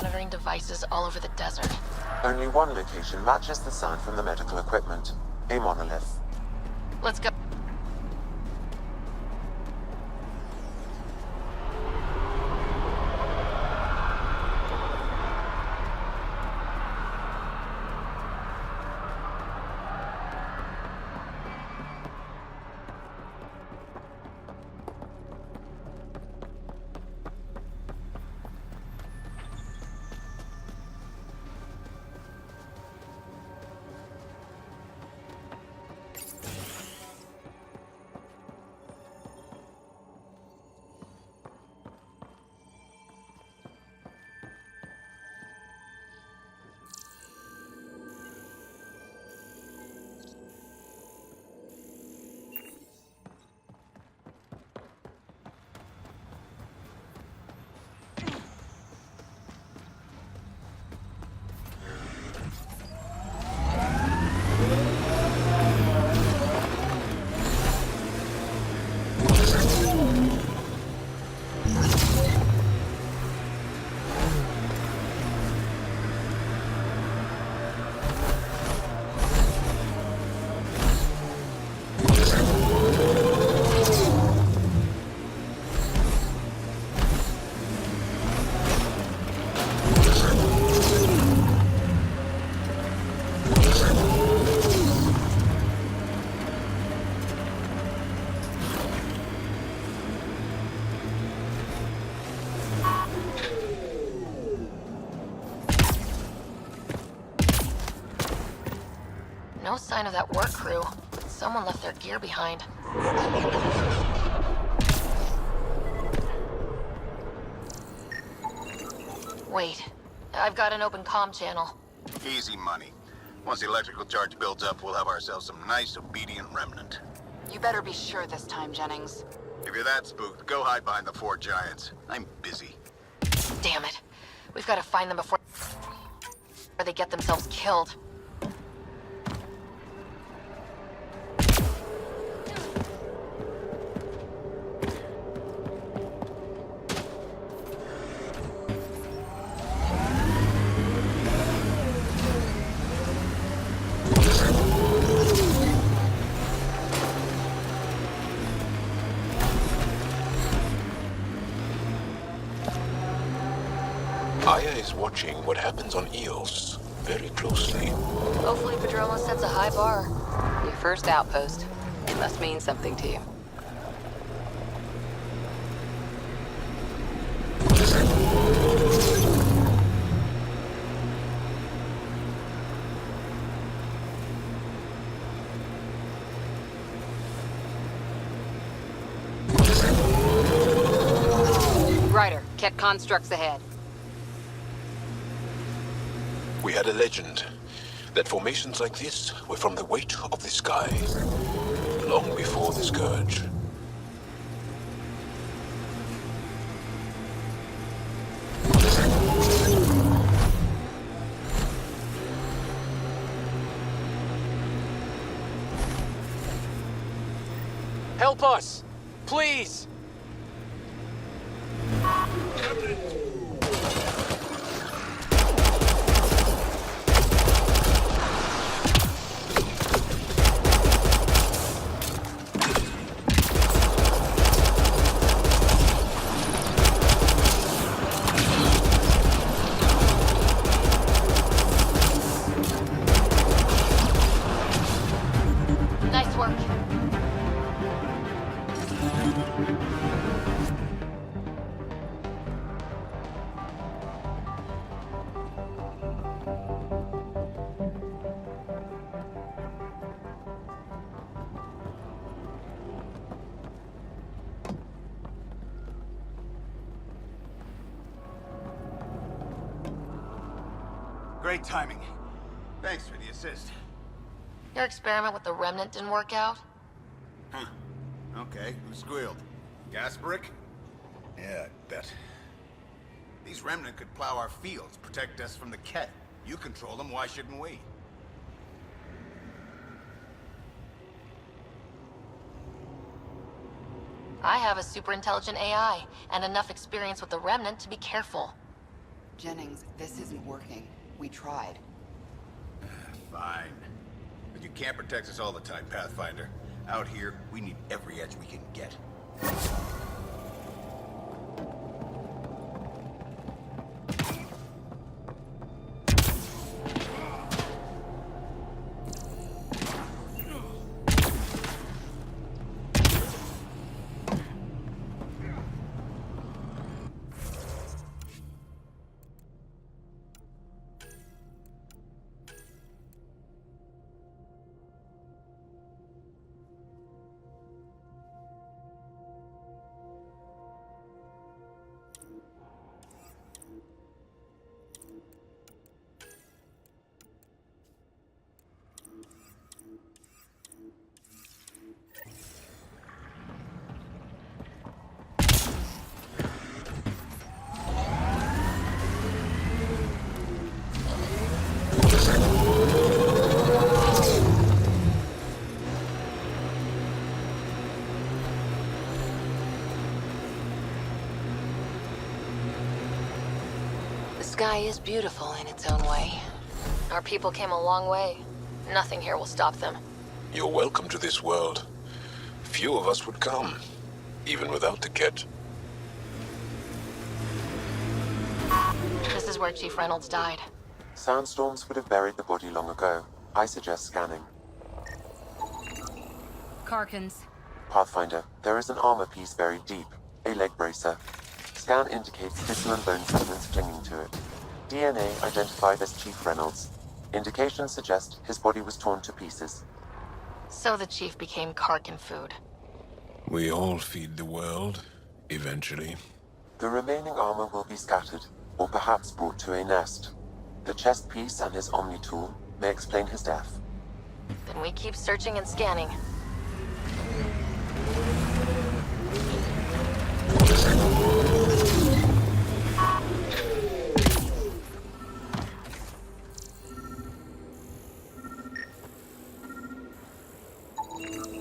monitoring devices all over the desert. Only one location matches the sound from the medical equipment. A monolith. Let's go. No sign of that work crew. Someone left their gear behind. Wait, I've got an open comm channel. Easy money. Once the electrical charge builds up, we'll have ourselves some nice, obedient remnant. You better be sure this time, Jennings. If you're that spooked, go hide behind the four giants. I'm busy. Damn it. We've got to find them before they get themselves killed. Aya is watching what happens on Eos very closely. Hopefully Padrona sets a high bar. Your first outpost. It must mean something to you. Ryder, Ket constructs ahead. We had a legend that formations like this were from the weight of the sky, long before the Scourge. Help us! Please! Nice work. Great timing. Thanks for the assist. Your experiment with the remnant didn't work out? Huh. Okay, who squealed? Gasbrick? Yeah, I bet. These remnant could plow our fields, protect us from the Ket. You control them, why shouldn't we? I have a super intelligent AI, and enough experience with the remnant to be careful. Jennings, this isn't working. We tried. Fine. But you can't protect us all the time, Pathfinder. Out here, we need every edge we can get. The sky is beautiful in its own way. Our people came a long way. Nothing here will stop them. You're welcome to this world. Few of us would come, even without the Ket. This is where Chief Reynolds died. Sandstorms would have buried the body long ago. I suggest scanning. Karkins. Pathfinder, there is an armor piece buried deep. A leg bracer. Scan indicates tissue and bone fragments clinging to it. DNA identified as Chief Reynolds. Indications suggest his body was torn to pieces. So the Chief became Karkin food. We all feed the world, eventually. The remaining armor will be scattered, or perhaps brought to a nest. The chest piece and his Omni tool may explain his death. Then we keep searching and scanning.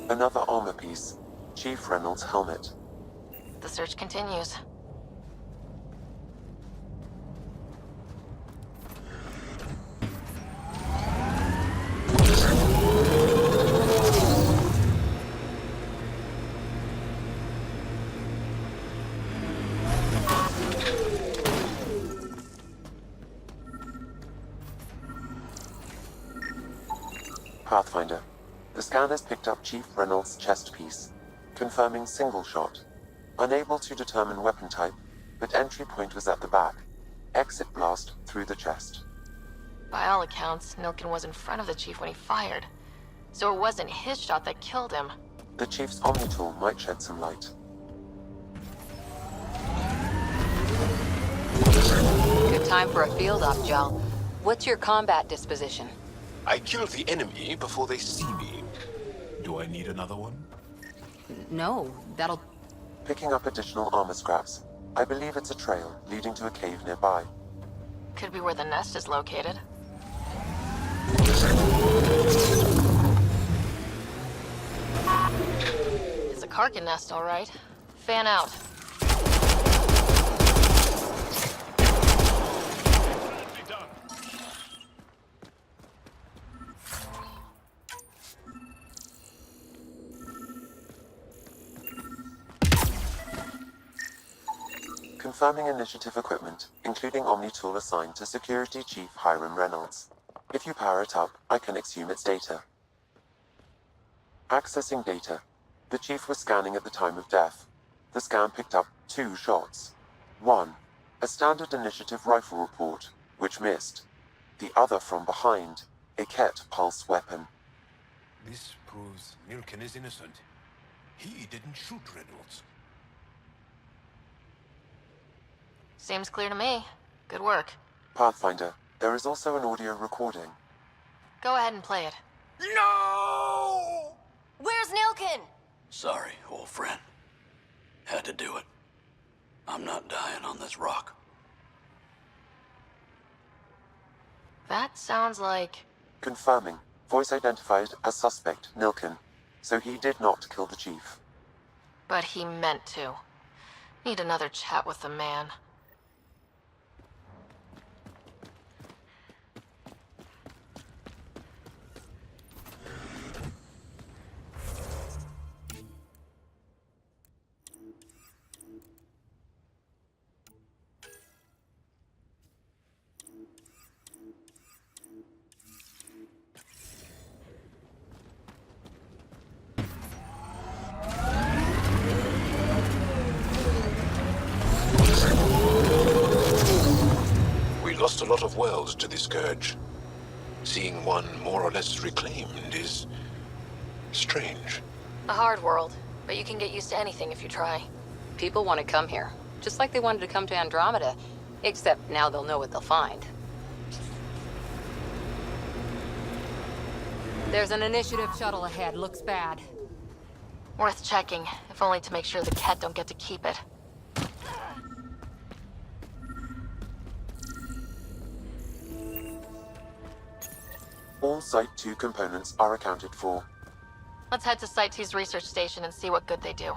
Another armor piece. Chief Reynolds' helmet. The search continues. Pathfinder. The scan has picked up Chief Reynolds' chest piece, confirming single shot. Unable to determine weapon type, but entry point was at the back. Exit blast through the chest. By all accounts, Nilkin was in front of the Chief when he fired. So it wasn't his shot that killed him. The Chief's Omni tool might shed some light. Good time for a field op, Jal. What's your combat disposition? I kill the enemy before they see me. Do I need another one? No, that'll... Picking up additional armor scraps. I believe it's a trail leading to a cave nearby. Could be where the nest is located. It's a Karkin nest, all right. Fan out. Confirming initiative equipment, including Omni tool assigned to Security Chief Hiram Reynolds. If you power it up, I can exhume its data. Accessing data. The Chief was scanning at the time of death. The scan picked up 2 shots. One, a standard initiative rifle report, which missed. The other from behind, a Ket pulse weapon. This proves Nilkin is innocent. He didn't shoot Reynolds. Seems clear to me. Good work. Pathfinder, there is also an audio recording. Go ahead and play it. No! Where's Nilkin? Sorry, old friend. Had to do it. I'm not dying on this rock. That sounds like... Confirming. Voice identified as suspect, Nilkin. So he did not kill the Chief. But he meant to. Need another chat with the man. lost a lot of worlds to the Scourge. Seeing one more or less reclaimed is strange. A hard world, but you can get used to anything if you try. People want to come here, just like they wanted to come to Andromeda, except now they'll know what they'll find. There's an initiative shuttle ahead. Looks bad. Worth checking, if only to make sure the Ket don't get to keep it. All Site 2 components are accounted for. Let's head to Site 2's research station and see what good they do.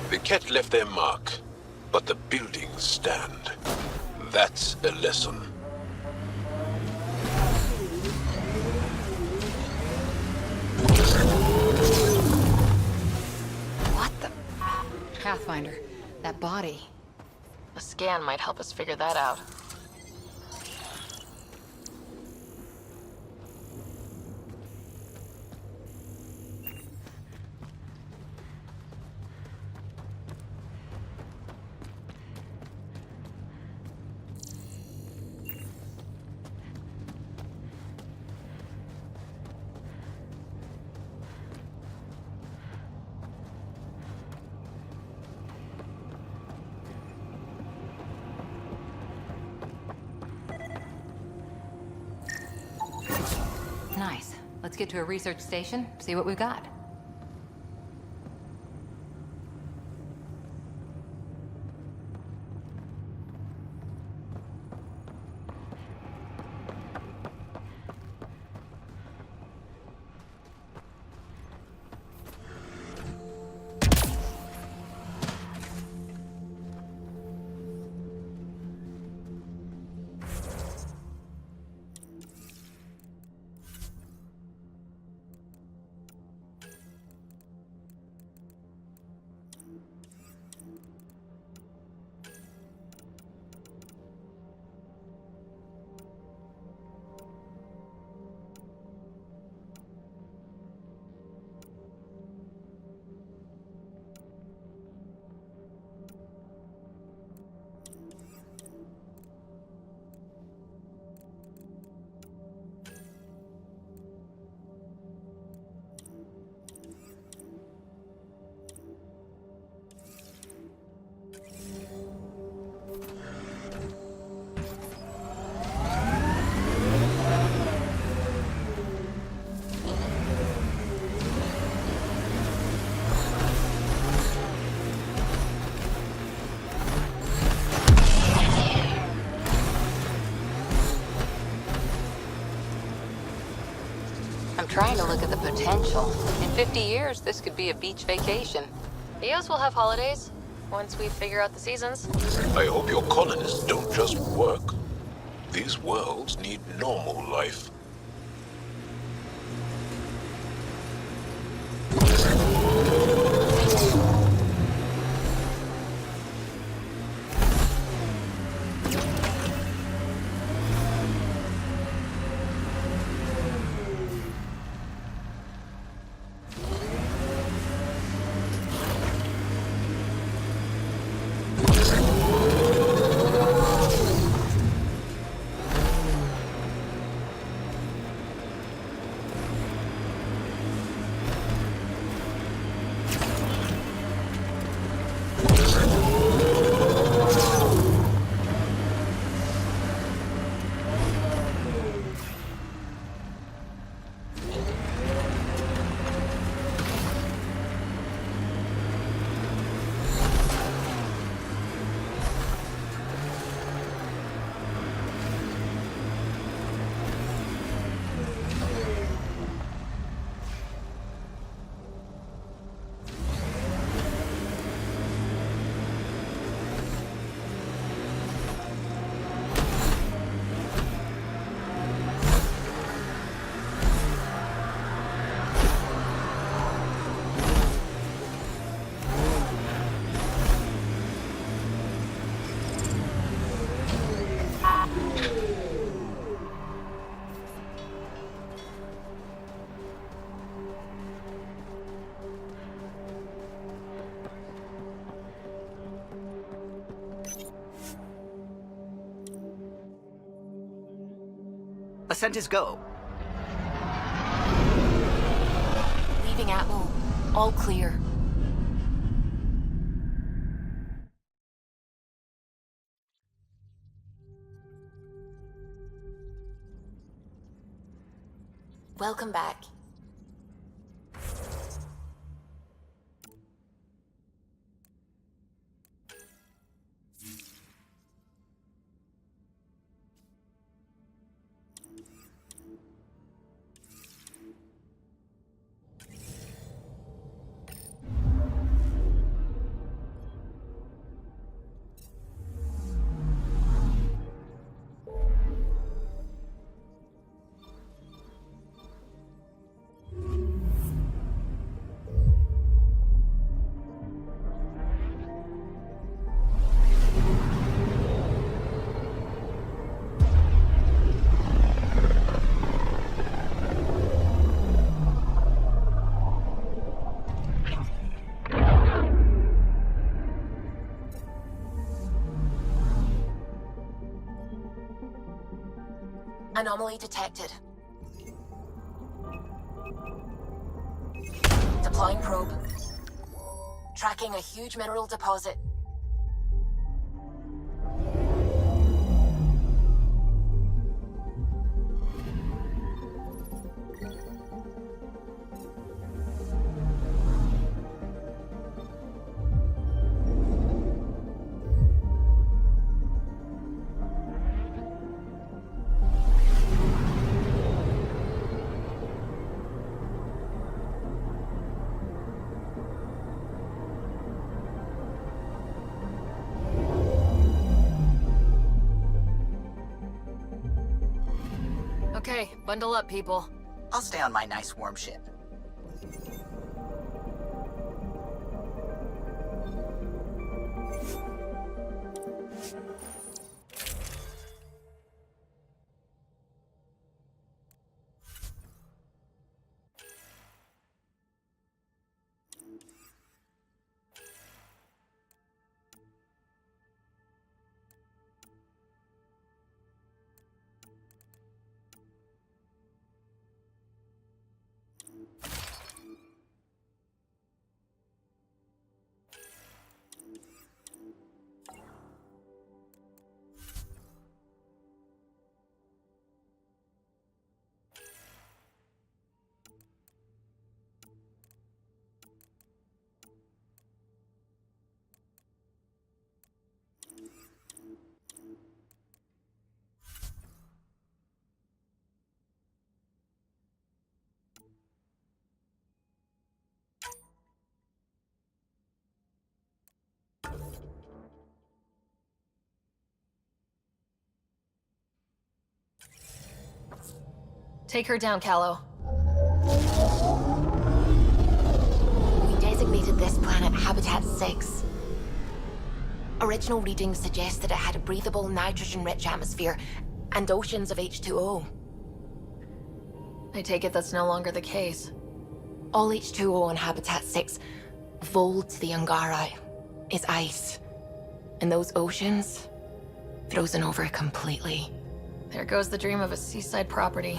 The Ket left their mark, but the buildings stand. That's a lesson. What the? Pathfinder, that body. A scan might help us figure that out. Nice. Let's get to a research station, see what we've got. I'm trying to look at the potential. In 50 years, this could be a beach vacation. Eos will have holidays, once we figure out the seasons. I hope your colonists don't just work. These worlds need normal life. Ascent is go. Leaving Atmo. All clear. Welcome back. Anomaly detected. Deploying probe. Tracking a huge mineral deposit. Okay, bundle up, people. I'll stay on my nice warm ship. Take her down, Callow. We designated this planet Habitat 6. Original readings suggest that it had a breathable, nitrogen-rich atmosphere and oceans of H2O. I take it that's no longer the case. All H2O on Habitat 6, vol to the Angara, is ice. And those oceans, frozen over completely. There goes the dream of a seaside property.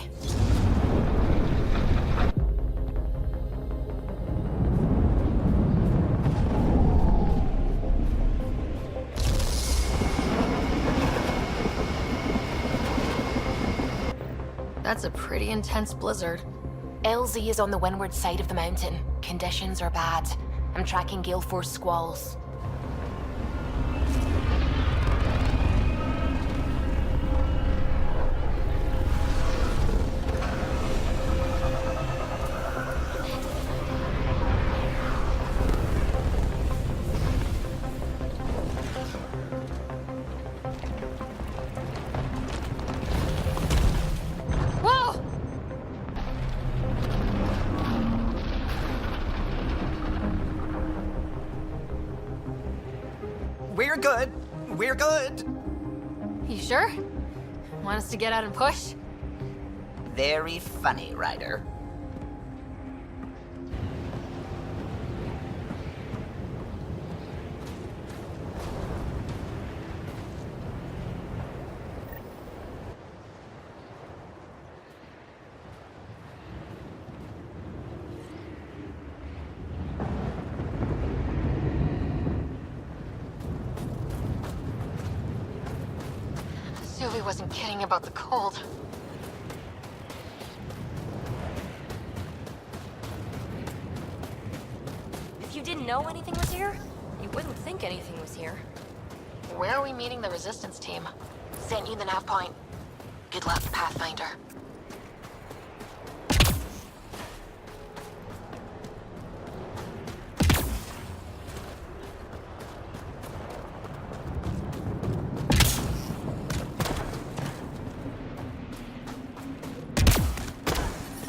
That's a pretty intense blizzard. LZ is on the windward side of the mountain. Conditions are bad. I'm tracking gale force squalls. Whoa! We're good. We're good. You sure? Want us to get out and push? Very funny, Ryder. wasn't kidding about the cold. If you didn't know anything was here, you wouldn't think anything was here. Where are we meeting the Resistance team? Sent you the nav point. Good luck, Pathfinder.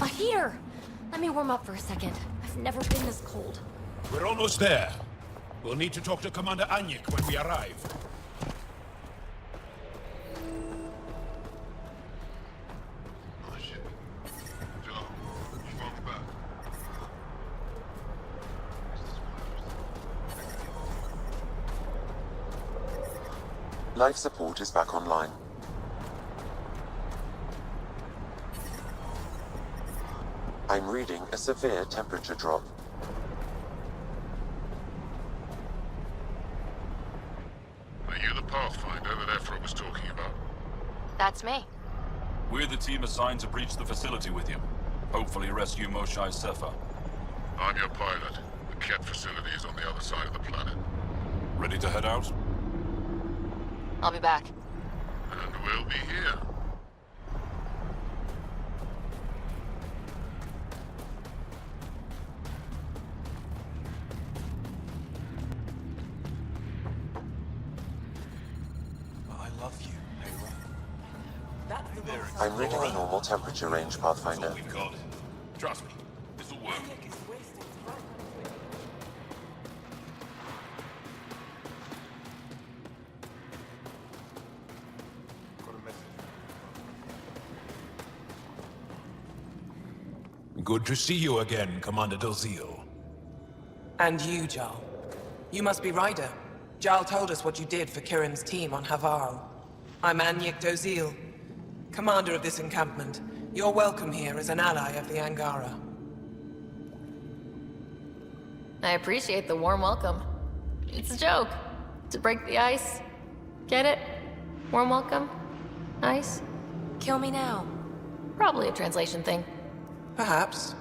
A heater! Let me warm up for a second. I've never been this cold. We're almost there. We'll need to talk to Commander Anyik when we arrive. Life support is back online. I'm reading a severe temperature drop. Are you the Pathfinder that Ephra was talking about? That's me. We're the team assigned to breach the facility with you. Hopefully rescue Moshae Sefa. I'm your pilot. The Ket facility is on the other side of the planet. Ready to head out? I'll be back. And we'll be here. I love you, Hera. I'm reading a normal temperature range, Pathfinder. We've got it. Trust me, this'll work. Good to see you again, Commander Dalziel. And you, Jarl. You must be Ryder. Jarl told us what you did for Kirin's team on Havarl. I'm Anyik Dalziel, commander of this encampment. You're welcome here as an ally of the Angara. I appreciate the warm welcome. It's a joke. To break the ice. Get it? Warm welcome? Ice? Kill me now. Probably a translation thing. Perhaps.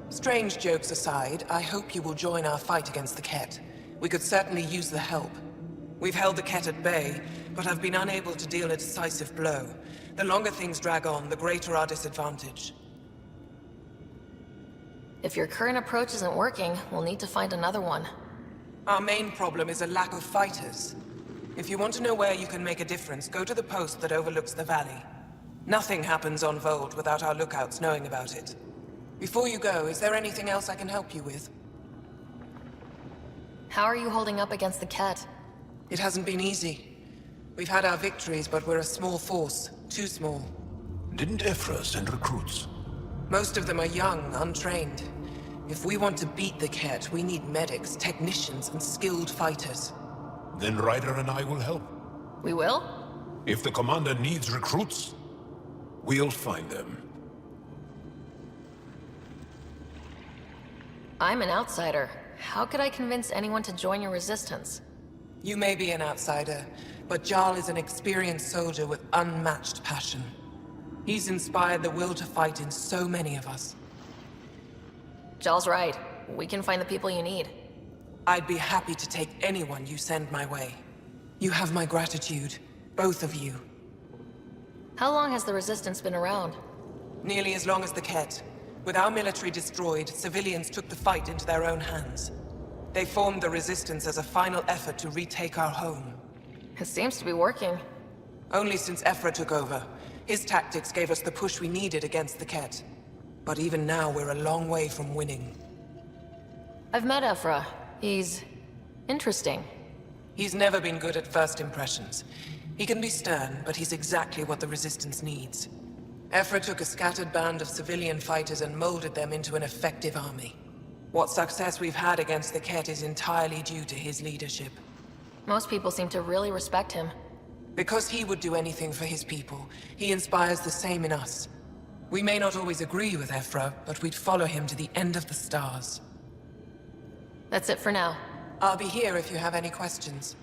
Strange jokes aside, I hope you will join our fight against the Ket. We could certainly use the help. We've held the Ket at bay, but have been unable to deal a decisive blow. The longer things drag on, the greater our disadvantage. If your current approach isn't working, we'll need to find another one. Our main problem is a lack of fighters. If you want to know where you can make a difference, go to the post that overlooks the valley. Nothing happens on Vold without our lookouts knowing about it. Before you go, is there anything else I can help you with? How are you holding up against the Ket? It hasn't been easy. We've had our victories, but we're a small force. Too small. Didn't Ephra send recruits? Most of them are young, untrained. If we want to beat the Ket, we need medics, technicians, and skilled fighters. Then Ryder and I will help. We will? If the commander needs recruits, we'll find them. I'm an outsider. How could I convince anyone to join your resistance? You may be an outsider, but Jarl is an experienced soldier with unmatched passion. He's inspired the will to fight in so many of us. Jarl's right. We can find the people you need. I'd be happy to take anyone you send my way. You have my gratitude, both of you. How long has the Resistance been around? Nearly as long as the Ket. With our military destroyed, civilians took the fight into their own hands. They formed the Resistance as a final effort to retake our home. It seems to be working. Only since Ephra took over. His tactics gave us the push we needed against the Ket. But even now, we're a long way from winning. I've met Ephra. He's interesting. He's never been good at first impressions. He can be stern, but he's exactly what the Resistance needs. Ephra took a scattered band of civilian fighters and molded them into an effective army. What success we've had against the Ket is entirely due to his leadership. Most people seem to really respect him. Because he would do anything for his people, he inspires the same in us. We may not always agree with Ephra, but we'd follow him to the end of the stars. That's it for now. I'll be here if you have any questions.